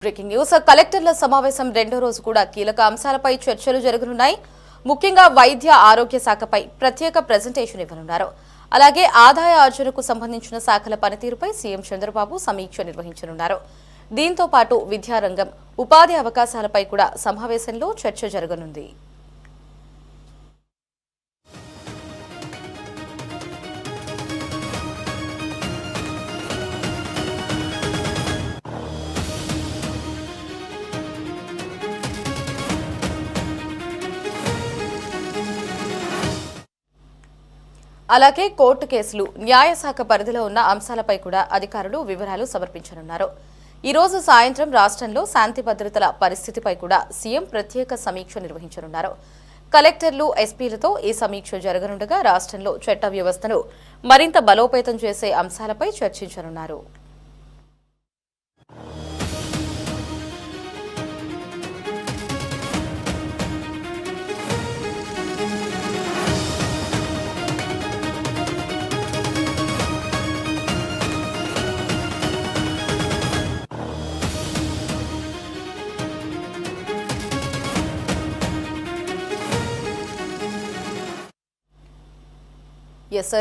Breaking news కలెక్టర్ల సమావేశం రెండో రోజు కూడా కీలక అంశాలపై చర్చలు జరగనున్నాయి. ముఖ్యంగా వైద్య ఆరోగ్య శాఖపై ప్రత్యేక ప్రెజెంటేషన్ ఇవ్వనున్నారు. అలాగే ఆదాయ అర్జనకు సంబంధించిన శాఖల పనితీరుపై సీఎం చంద్రబాబు సమీక్ష నిర్వహించనున్నారు. దీంతో పాటు విద్యారంగం, ఉపాధి అవకాశాలపై కూడా సమావేశంలో చర్చ జరగనుంది. అలాగే కోర్టు కేసులు, న్యాయశాఖ పరిధిలో ఉన్న అంశాలపై కూడా అధికారులు వివరాలు సమర్పించనున్నారు. ఈ రోజు సాయంత్రం రాష్ట్రంలో శాంతి భద్రతల పరిస్థితిపై కూడా సీఎం ప్రత్యేక సమీక్ష నిర్వహించనున్నారు. కలెక్టర్లు, ఎస్పీలతో ఈ సమీక్ష జరగనుండగా రాష్ట్రంలో చట్ట వ్యవస్థను మరింత బలోపేతం చేసే అంశాలపై చర్చించనున్నారు.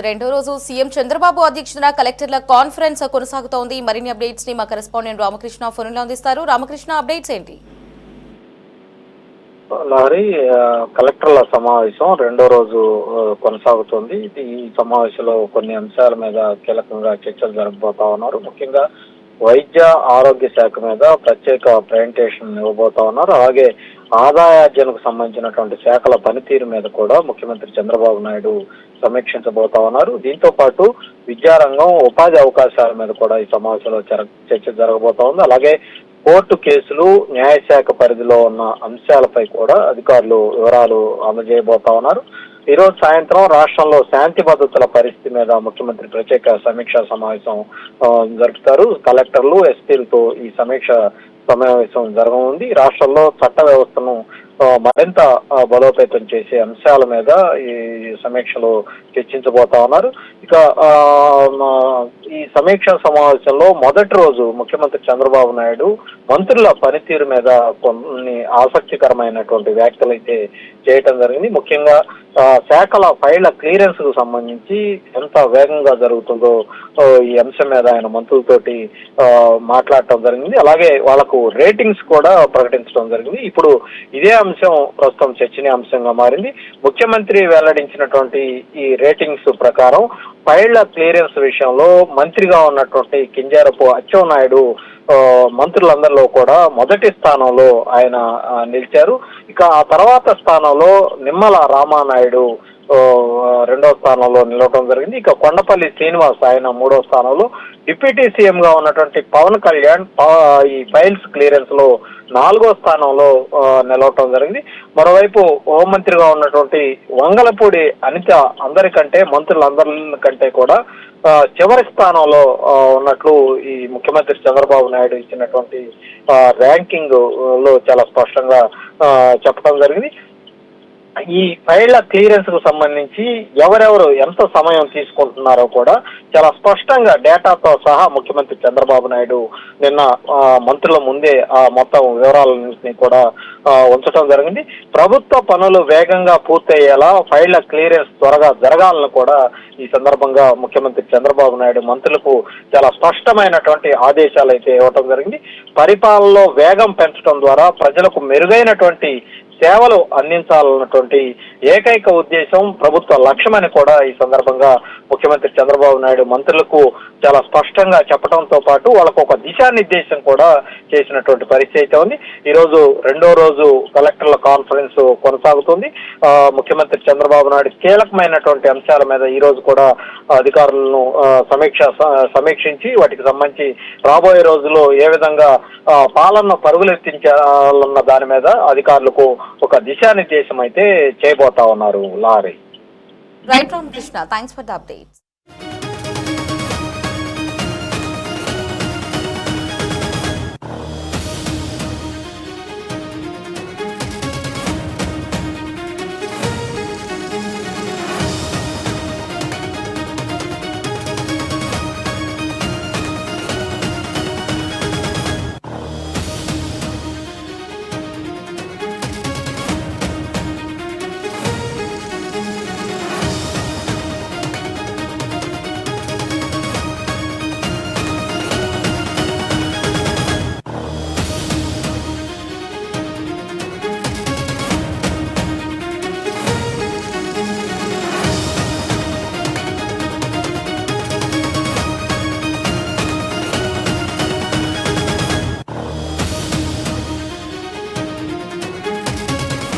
రెండో రోజు సీఎం చంద్రబాబు అధ్యక్షతన కలెక్టర్ల కాన్ఫరెన్స్ కొనసాగుతోంది. మరిన్ని అప్డేట్స్ ని మా కరెస్పాండెంట్ రామకృష్ణ ఫోన్లో అందిస్తారు. రామకృష్ణ, అప్డేట్స్ ఏంటి? లారీ కలెక్టర్ల సమావేశం రెండో రోజు కొనసాగుతోంది. ఈ సమావేశంలో కొన్ని అంశాల మీద కీలకంగా చర్చలు జరగబోతా ఉన్నారు. ముఖ్యంగా వైద్య ఆరోగ్య శాఖ మీద ప్రత్యేక ప్రెజెంటేషన్ ఇవ్వబోతా ఉన్నారు. అలాగే ఆదాయార్జనకు సంబంధించినటువంటి శాఖల పనితీరు మీద కూడా ముఖ్యమంత్రి చంద్రబాబు నాయుడు సమీక్షించబోతా ఉన్నారు. దీంతో పాటు విద్యారంగం, ఉపాధి అవకాశాల మీద కూడా ఈ సమావేశంలో చర్చ జరగబోతా ఉంది. అలాగే కోర్టు కేసులు, న్యాయశాఖ పరిధిలో ఉన్న అంశాలపై కూడా అధికారులు వివరాలు అందజేయబోతా ఉన్నారు. ఈ రోజు సాయంత్రం రాష్ట్రంలో శాంతి భద్రతల పరిస్థితి మీద ముఖ్యమంత్రి ప్రత్యేక సమీక్షా సమావేశం జరుపుతారు. కలెక్టర్లు, ఎస్పీలతో ఈ సమీక్ష సమావేశం జరగనుంది. రాష్ట్రంలో చట్ట వ్యవస్థను మరింత బలోపేతం చేసే అంశాల మీద ఈ సమీక్షలో చర్చించబోతా ఉన్నారు. ఇక ఈ సమీక్షా సమావేశంలో మొదటి రోజు ముఖ్యమంత్రి చంద్రబాబు నాయుడు మంత్రుల పనితీరు మీద కొన్ని ఆసక్తికరమైనటువంటి వ్యాఖ్యలు అయితే చేయటం జరిగింది. ముఖ్యంగా శాఖల ఫైళ్ల క్లియరెన్స్ కు సంబంధించి ఎంత వేగంగా జరుగుతుందో ఈ అంశం మీద ఆయన మంత్రులతోటి మాట్లాడటం జరిగింది. అలాగే వాళ్లకు రేటింగ్స్ కూడా ప్రకటించడం జరిగింది. ఇప్పుడు ఇదే అంశం ప్రస్తుతం చర్చనీయాంశంగా మారింది. ముఖ్యమంత్రి వెల్లడించినటువంటి ఈ రేటింగ్స్ ప్రకారం ఫైళ్ల క్లియరెన్స్ విషయంలో మంత్రిగా ఉన్నటువంటి కింజారపు అచ్చెన్నాయుడు మంత్రులందరిలో కూడా మొదటి స్థానంలో ఆయన నిలిచారు. ఇక ఆ తర్వాత స్థానంలో నిమ్మల రామానాయుడు రెండో స్థానంలో నిలవడం జరిగింది. ఇక కొండపల్లి శ్రీనివాస్ ఆయన మూడో స్థానంలో, డిప్యూటీ సీఎం గా ఉన్నటువంటి పవన్ కళ్యాణ్ ఈ ఫైల్స్ క్లియరెన్స్ లో నాలుగో స్థానంలో నిలవటం జరిగింది. మరోవైపు హోంమంత్రిగా ఉన్నటువంటి వంగలపూడి అనిత అందరికంటే, మంత్రులందరికంటే కూడా చివరి స్థానంలో ఉన్నట్లు ఈ ముఖ్యమంత్రి చంద్రబాబు నాయుడు ఇచ్చినటువంటి ర్యాంకింగ్ లో చాలా స్పష్టంగా చెప్పడం జరిగింది. ఈ ఫైళ్ల క్లియరెన్స్ కు సంబంధించి ఎవరెవరు ఎంత సమయం తీసుకుంటున్నారో కూడా చాలా స్పష్టంగా డేటాతో సహా ముఖ్యమంత్రి చంద్రబాబు నాయుడు నిన్న మంత్రుల ముందే మొత్తం వివరాలన్నింటినీ కూడా ఉంచడం జరిగింది. ప్రభుత్వ పనులు వేగంగా పూర్తయ్యేలా ఫైళ్ల క్లియరెన్స్ త్వరగా జరగాలని కూడా ఈ సందర్భంగా ముఖ్యమంత్రి చంద్రబాబు నాయుడు మంత్రులకు చాలా స్పష్టమైనటువంటి ఆదేశాలు అయితే ఇవ్వటం జరిగింది. పరిపాలనలో వేగం పెంచడం ద్వారా ప్రజలకు మెరుగైనటువంటి సేవలు అందించాలన్నటువంటి ఏకైక ఉద్దేశం, ప్రభుత్వ లక్ష్యమని కూడా ఈ సందర్భంగా ముఖ్యమంత్రి చంద్రబాబు నాయుడు మంత్రులకు చాలా స్పష్టంగా చెప్పడంతో పాటు వాళ్ళకు ఒక దిశానిర్దేశం కూడా చేసినటువంటి పరిస్థితి అయితే ఉంది. ఈ రోజు రెండో రోజు కలెక్టర్ల కాన్ఫరెన్స్ కొనసాగుతుంది. ముఖ్యమంత్రి చంద్రబాబు నాయుడు కీలకమైనటువంటి అంశాల మీద ఈ రోజు కూడా అధికారులను సమీక్షించి వాటికి సంబంధించి రాబోయే రోజుల్లో ఏ విధంగా పాలన పరుగులెత్తించాలన్న దాని మీద అధికారులకు ఒక దిశానిర్దేశం అయితే చేయబోతా ఉన్నారు. Lorry right Ramakrishna, thanks for the updates.